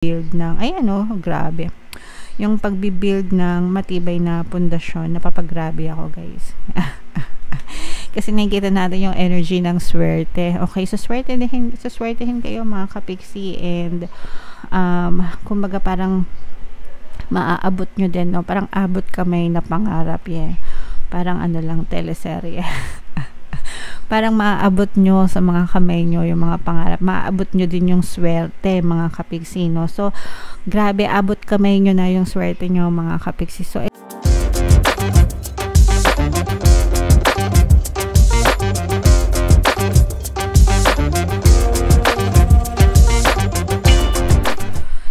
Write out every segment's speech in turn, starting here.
build ng, ay ano, grabe. Yung pagbibuild ng matibay na pundasyon, napapagrabe ako guys. Kasi nakikita natin yung energy ng swerte. Okay, so swertehin kayo mga kapiksi, and kumbaga parang maaabot nyo din, no? Parang abot kamay na pangarap, yeah. Parang ano lang, teleserye. Parang maaabot nyo sa mga kamay nyo yung mga pangarap. Maaabot nyo din yung swerte, mga kapiksi, no? So, grabe, abot kamay nyo na yung swerte nyo, mga kapiksi. So,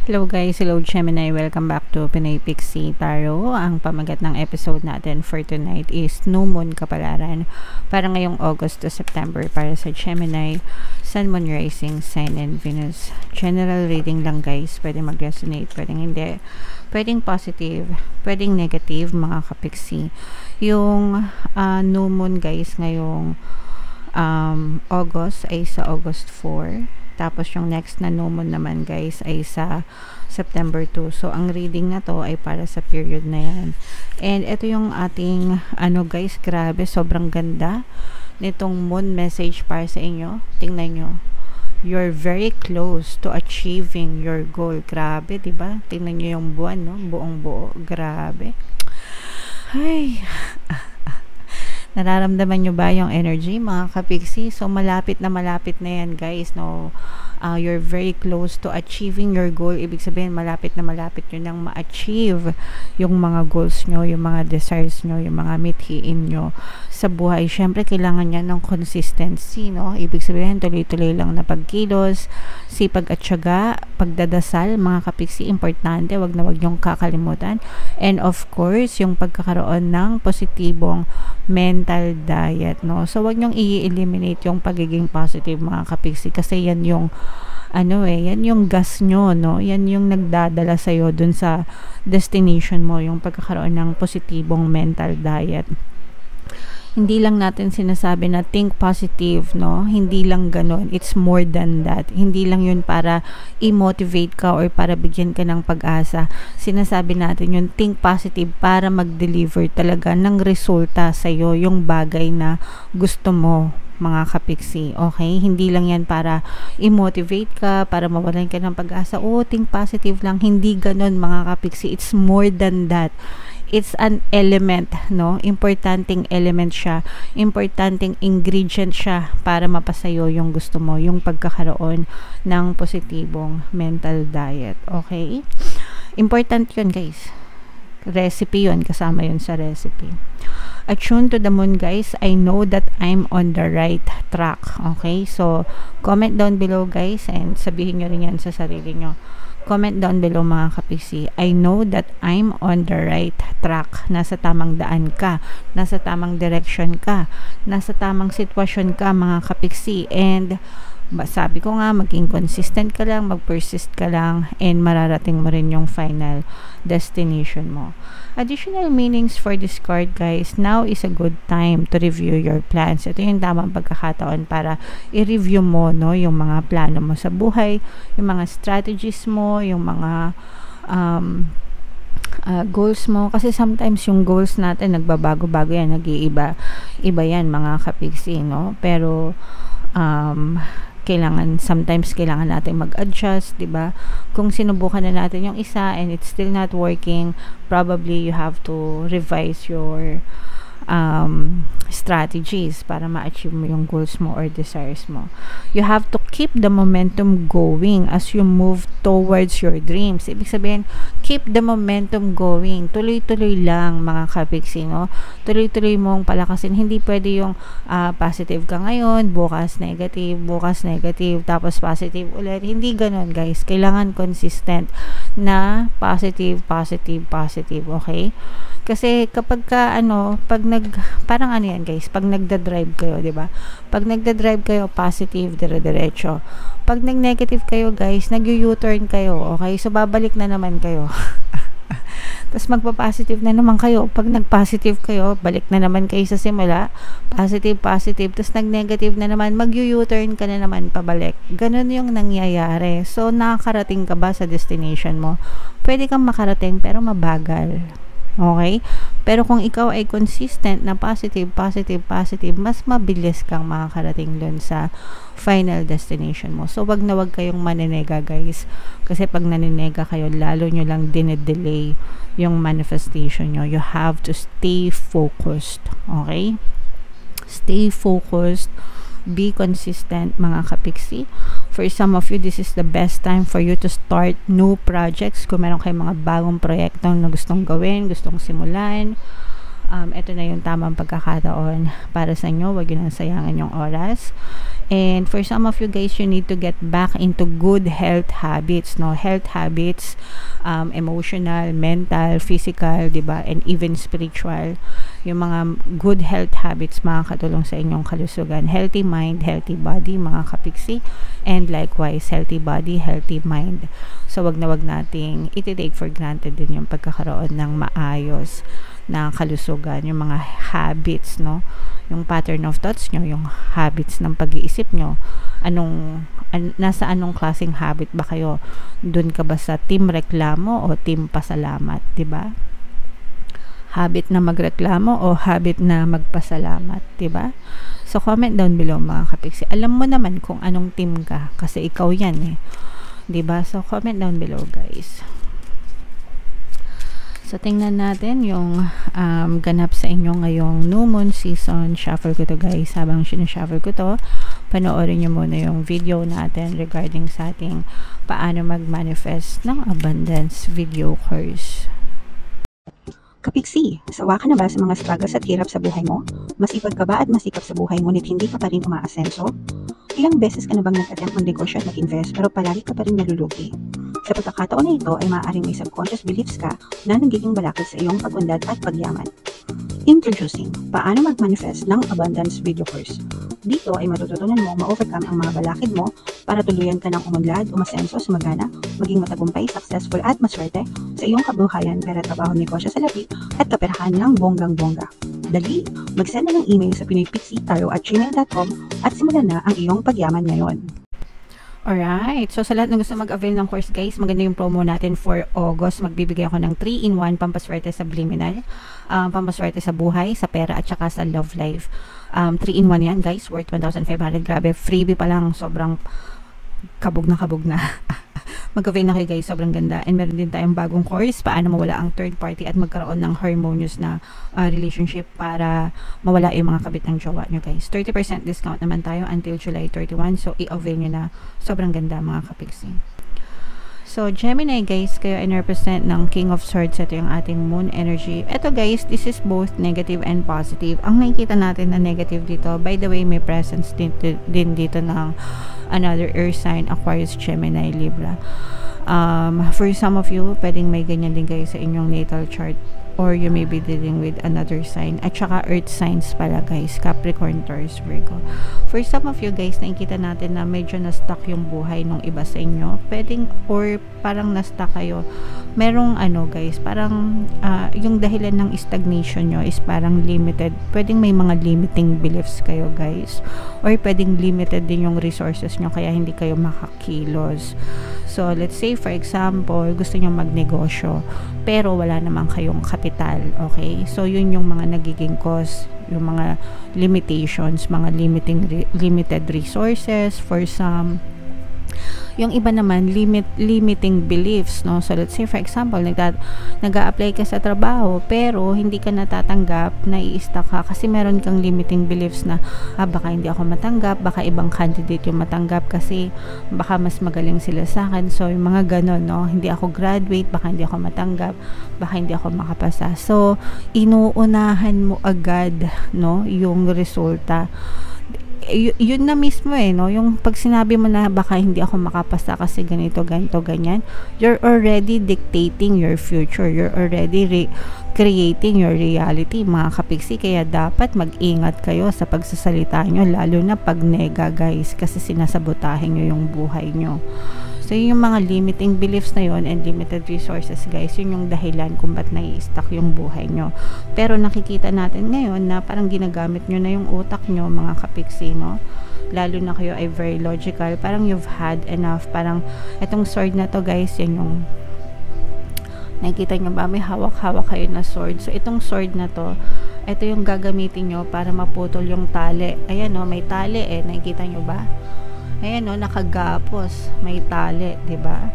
hello guys, hello Gemini, welcome back to Pinay Pixie Tarot. Ang pamagat ng episode natin for tonight is New Moon Kapalaran para ngayong August to September para sa Gemini, Sun, Moon, Rising, Sign, and Venus. General reading lang guys, pwedeng mag-resonate, pwedeng hindi, pwedeng positive, pwedeng negative, mga kapiksi. Yung New Moon guys ngayong August ay sa August 4. Tapos yung next na new moon naman guys ay sa September 2. So ang reading na to ay para sa period na yan. And ito yung ating ano guys, grabe, sobrang ganda nitong moon message para sa inyo. Tingnan nyo. You're very close to achieving your goal. Grabe, diba? Tingnan nyo yung buwan, no? Buong buo. Grabe. Ay. Nararamdaman nyo ba yung energy, mga kapiksi? So, malapit na yan, guys, no? You're very close to achieving your goal. Ibig sabihin, malapit nyo nang ma-achieve yung mga goals nyo, yung mga desires nyo, yung mga mithiin nyo sa buhay. Syempre, kailangan yan ng consistency, no? Ibig sabihin, tuloy-tuloy lang na pagkilos, sipag at syaga, pagdadasal, mga kapiksi, importante, wag yung kakalimutan. And of course, yung pagkakaroon ng positibong mental diet, no? So, wag nyong i-eliminate yung pagiging positive, mga kapiksi, kasi yan yung yan yung gas nyo, no? Yan yung nagdadala sa'yo dun sa destination mo, yung pagkakaroon ng positibong mental diet. Hindi lang natin sinasabi na think positive, no? Hindi lang ganun. It's more than that. Hindi lang yun para i-motivate ka or para bigyan ka ng pag-asa. Sinasabi natin yun, think positive para mag-deliver talaga ng resulta sa'yo, yung bagay na gusto mo, mga kapiksi. Okay? Hindi lang yan para i-motivate ka, para mawalan ka ng pag-asa. Oh, think positive lang. Hindi ganun, mga kapiksi. It's more than that. It's an element, no? Importanteng element siya. Importanteng ingredient siya para mapasayo yung gusto mo, yung pagkakaroon ng positibong mental diet. Okay? Important yun, guys. Recipe yun. Kasama yun sa recipe. Attune to the moon guys. I know that I'm on the right track. Okay? So, comment down below guys, and sabihin nyo rin yan sa sarili nyo. Comment down below, mga kapiksi. I know that I'm on the right track. Nasa tamang daan ka. Nasa tamang direction ka. Nasa tamang sitwasyon ka, mga kapiksi. And sabi ko nga, maging consistent ka lang, mag-persist ka lang, and mararating mo rin yung final destination mo. Additional meanings for this card guys. Now is a good time to review your plans. Ito yung tamang pagkakataon para i-review mo, no, yung mga plano mo sa buhay, yung mga strategies mo, yung mga goals mo. Kasi sometimes yung goals natin nagbabago-bago yan, nag-iiba yan, mga kapiksi, no? Pero sometimes kailangan natin mag-adjust, 'di ba? Kung sinubukan na natin yung isa and it's still not working, probably you have to revise your strategies para ma-achieve mo yung goals mo or desires mo. You have to keep the momentum going as you move towards your dreams. Ibig sabihin, keep the momentum going. Tuloy-tuloy lang, mga kapiksi, no? Tuloy-tuloy mong palakasin. Hindi pwede yung positive ka ngayon, bukas negative, tapos positive ulit. Hindi ganun, guys. Kailangan consistent na positive, okay? Kasi kapag parang yan guys, pag nagda-drive kayo, 'di ba? Pag nagda-drive kayo, positive, dire-diretso. Pag nag-negative kayo guys, nag-U-turn kayo, okay? So babalik na naman kayo. Tapos magpa-positive na naman kayo. Pag nag-positive kayo, balik na naman kayo sa simula. Positive, positive. Tapos nag-negative na naman, mag-U-turn ka na naman pabalik. Ganun yung nangyayari. So, nakakarating ka ba sa destination mo? Pwede kang makarating pero mabagal. Okay? Pero kung ikaw ay consistent na positive, positive, positive, mas mabilis kang makakarating dun sa final destination mo. So, wag na wag kayong maninega, guys. Kasi pag naninega kayo, lalo nyo lang dinedelay yung manifestation nyo. You have to stay focused. Okay? Stay focused. Be consistent, mga kapiksi. For some of you, this is the best time for you to start new projects. Kung meron kayong mga bagong proyekto na gustong gawin, gustong simulan, ito na yung tamang pagkakataon para sa inyo. Huwag yun ang sayangan yung oras. And for some of you guys, you need to get back into good health habits, no? Health habits, emotional, mental, physical, diba? And even spiritual. Yung mga good health habits makakatulong sa inyong kalusugan. Healthy mind, healthy body, mga kapiksi. And likewise, healthy body, healthy mind. So, wag na wag nating iti-take for granted din yung pagkakaroon ng maayos na kalusugan, yung mga habits, no? Yung pattern of thoughts nyo, yung habits ng pag-iisip nyo, nasa anong klaseng habit ba kayo? Dun ka ba sa team reklamo o team pasalamat, diba? Habit na magreklamo o habit na magpasalamat, diba? So, comment down below, mga kapiksi. Alam mo naman kung anong team ka, kasi ikaw yan, diba? So, comment down below, guys. So, tingnan natin yung ganap sa inyo ngayong new moon season. Shuffle ko to, guys. Habang sinashuffle ko to, panoorin nyo muna yung video natin regarding sa ating paano mag-manifest ng abundance video course. Kapiksi, sawa ka na ba sa mga struggles at hirap sa buhay mo? Masipag ka ba at masikap sa buhay ngunit hindi ka pa rin umaasenso? Ilang beses ka na bang nag-attempt mag-negosyo at mag-invest pero palagi ka pa rin nalulugi? Sa pagkakataon na ito ay maaaring may subconscious beliefs ka na nagiging balakid sa iyong pag-unlad at pagyaman. Introducing, paano mag-manifest ng abundance video course. Dito ay matututunan mo ma-overcome ang mga balakid mo para tuluyan ka ng umunlad, umasenso, sumagana, maging matagumpay, successful at maswerte sa iyong kabuhayan, pera, trabaho, negosyo sa labi at kaperahan ng bonggang-bongga. Dali, mag-send na ng email sa pinoypixie@gmail.com at simulan na ang iyong pagyaman ngayon. Alright, so sa lahat na gusto mag-avail ng course, guys, maganda yung promo natin for August. Magbibigay ako ng 3-in-1 pampaswerte sa subliminal, pampaswerte sa buhay, sa pera, at saka sa love life. 3-in-1 yan, guys, worth 1,500. Grabe, freebie pa lang, sobrang kabog na kabog na. Mag-avail na kayo, guys, sobrang ganda. And meron din tayong bagong course, paano mawala ang third party at magkaroon ng harmonious na relationship para mawala yung mga kabit ng jowa nyo, guys. 30% discount naman tayo until July 31, so i-avail nyo na. Sobrang ganda, mga kapiksi. So, Gemini, guys, kayo ay represent ng King of Swords. Ito yung ating moon energy. Ito, guys, this is both negative and positive. Ang nakikita natin na negative dito, by the way, may presence din dito ng another earth sign, Aquarius, Gemini, Libra. For some of you, pwedeng may ganyan din kayo sa inyong natal chart, or you may be dealing with another sign. At saka earth signs pala, guys, Capricorn, Taurus, Virgo. For some of you, guys, nakikita natin na medyo na-stuck yung buhay ng iba sa inyo. Pwedeng, or parang na-stuck kayo. Merong guys, parang yung dahilan ng stagnation nyo is parang limited. Pwedeng may mga limiting beliefs kayo, guys. Or pwedeng limited din yung resources nyo kaya hindi kayo makakilos. So, let's say, for example, gusto nyo magnegosyo, pero wala naman kayong kapital, okay? So, yun yung mga nagiging cause, yung mga limitations, mga limited resources for some. Yung iba naman, limiting beliefs, no? So, let's say, for example, nag-a-apply ka sa trabaho, pero hindi ka natatanggap, nai-stuck ka kasi meron kang limiting beliefs na, baka hindi ako matanggap, baka ibang candidate yung matanggap kasi baka mas magaling sila sa akin. So, yung mga ganon, no? Hindi ako graduate, baka hindi ako matanggap, baka hindi ako makapasa. So, inuunahan mo agad, no? Yung resulta. Yun na mismo no, yung pag sinabi mo na baka hindi ako makapasa kasi ganito, ganyan, you're already dictating your future, you're already creating your reality, mga kapiksi. Kaya dapat mag-ingat kayo sa pagsasalita nyo, lalo na pag nega, guys, kasi sinasabotahin nyo yung buhay nyo. So, yung mga limiting beliefs na yon and limited resources, guys, yun yung dahilan kung ba't nai-stuck yung buhay nyo. Pero nakikita natin ngayon na parang ginagamit nyo na yung utak nyo, mga kapiksi, no? Lalo na kayo ay very logical. Parang you've had enough. Parang itong sword na to, guys, yan yung nakikita nyo ba? May hawak-hawak kayo na sword. So, itong sword na to, ito yung gagamitin nyo para maputol yung tali. Ayan, no? May tali eh. Nakikita nyo ba? Ayan, no? Nakagapos. May tali, diba?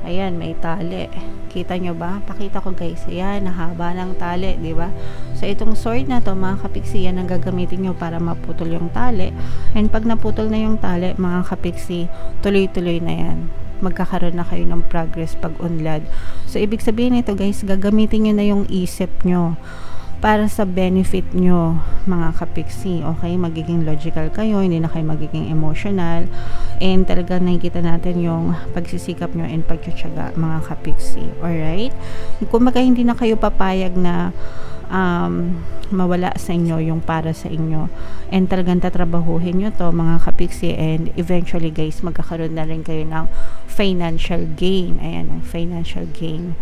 Ayan, may tali. Kita nyo ba? Pakita ko, guys. Ayan, nahaba ng tali, diba? So, itong sword na to, mga kapiksi, yan ang gagamitin nyo para maputol yung tali. And pag naputol na yung tali, mga kapiksi, tuloy-tuloy na yan. Magkakaroon na kayo ng progress pag unlad. So, ibig sabihin nito, guys, gagamitin nyo na yung isip nyo para sa benefit nyo, mga kapiksi. Okay? Magiging logical kayo, hindi na kayo magiging emotional, and talaga nakikita natin yung pagsisikap nyo and pagtsatsaga, mga kapiksi. Alright? Kung hindi na kayo papayag na mawala sa inyo yung para sa inyo, and talagang tatrabahuhin nyo to, mga kapiksi, and eventually, guys, magkakaroon na rin kayo ng financial gain. Ayan, ang financial gain,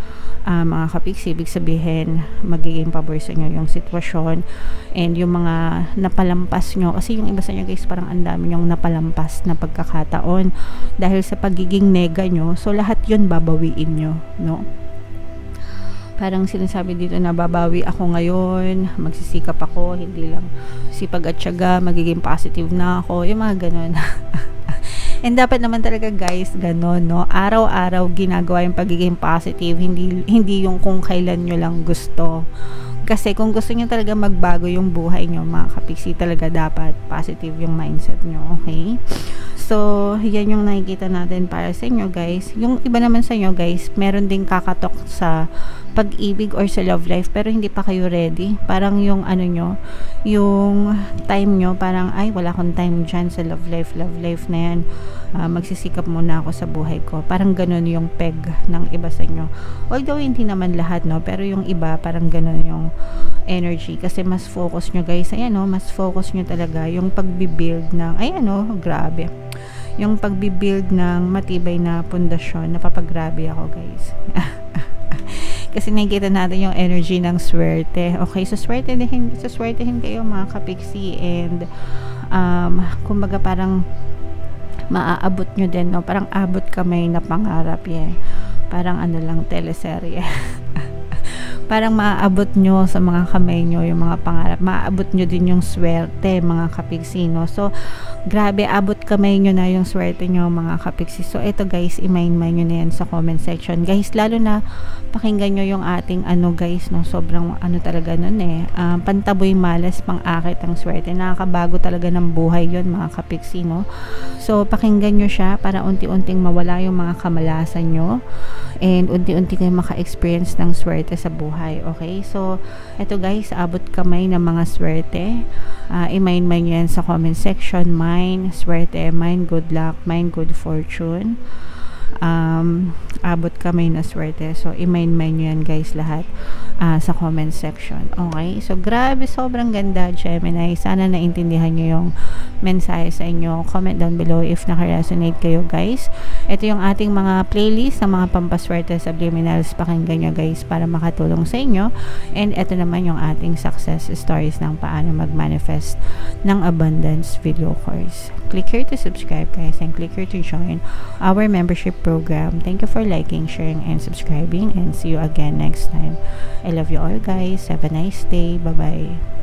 mga kapiksi, ibig sabihin magiging pabor sa inyo yung sitwasyon, and yung mga napalampas nyo, kasi yung iba sa inyo, guys, parang ang dami yung napalampas na pagkakataon dahil sa pagiging nega nyo. So lahat yun babawiin nyo, no? Parang sinasabi dito na babawi ako ngayon, magsisikap ako, hindi lang sipag at tiyaga, magiging positive na ako, yung mga ganon. And dapat naman talaga, guys, ganon, no? Araw-araw ginagawa yung pagiging positive, hindi yung kung kailan nyo lang gusto. Kasi kung gusto nyo talaga magbago yung buhay nyo, mga kapiksi, talaga dapat positive yung mindset nyo, okay? So, yan yung nakikita natin para sa inyo, guys. Yung iba naman sa inyo, guys, meron ding kakatok sa pag-ibig or sa love life, pero hindi pa kayo ready. Parang yung ano nyo, yung time nyo, parang, ay, wala akong time dyan sa love life na yan. Magsisikap muna ako sa buhay ko. Parang ganun yung peg ng iba sa inyo. Although, hindi naman lahat, no? Pero yung iba, parang ganun yung energy. Kasi mas focus nyo, guys. Ayan, no? Mas focus nyo talaga yung pagbibuild ng, ayan, no? Grabe. Yung pagbibuild ng matibay na pundasyon. Napapagrabe ako, guys. Kasi nakikita natin yung energy ng swerte. Okay, so swertehin kayo, mga kapiksi, and kumbaga parang maaabot nyo din, no? Parang abot kamay na pangarap, yeah. Parang ano lang, teleserye. Parang maaabot nyo sa mga kamay nyo yung mga pangarap. Maaabot nyo din yung swerte, mga kapiksi, no? So, grabe, abot kamay nyo na yung swerte nyo, mga kapiksi. So, ito, guys, i-mind nyo na yan sa comment section. Guys, lalo na pakinggan nyo yung ating ano, guys, no? Sobrang ano talaga nun eh. Pantaboy malas, pang-akit ang swerte. Nakakabago talaga ng buhay yon, mga kapiksi, no? So, pakinggan nyo siya para unti-unting mawala yung mga kamalasan nyo, and unti-unti kayo maka-experience ng swerte sa buhay. Okay? So, eto, guys, abot kamay ng mga swerte. I-mind nyo yan sa comment section. Mine, swerte, mine, good luck, mine, good fortune. Abot kamay na swerte. So, i-mind nyo yan, guys, lahat sa comment section. Okay? So, grabe, sobrang ganda, Gemini. Sana naintindihan nyo yung mensahe sa inyo. Comment down below if naka-resonate kayo, guys. Ito yung ating mga playlist ng mga pampaswerte subliminals. Pakinggan nyo, guys, para makatulong sa inyo. And ito naman yung ating success stories ng paano mag-manifest ng abundance video course. Click here to subscribe, guys, and click here to join our membership program. Thank you for liking, sharing, and subscribing, and see you again next time. I love you all, guys. Have a nice day. Bye-bye.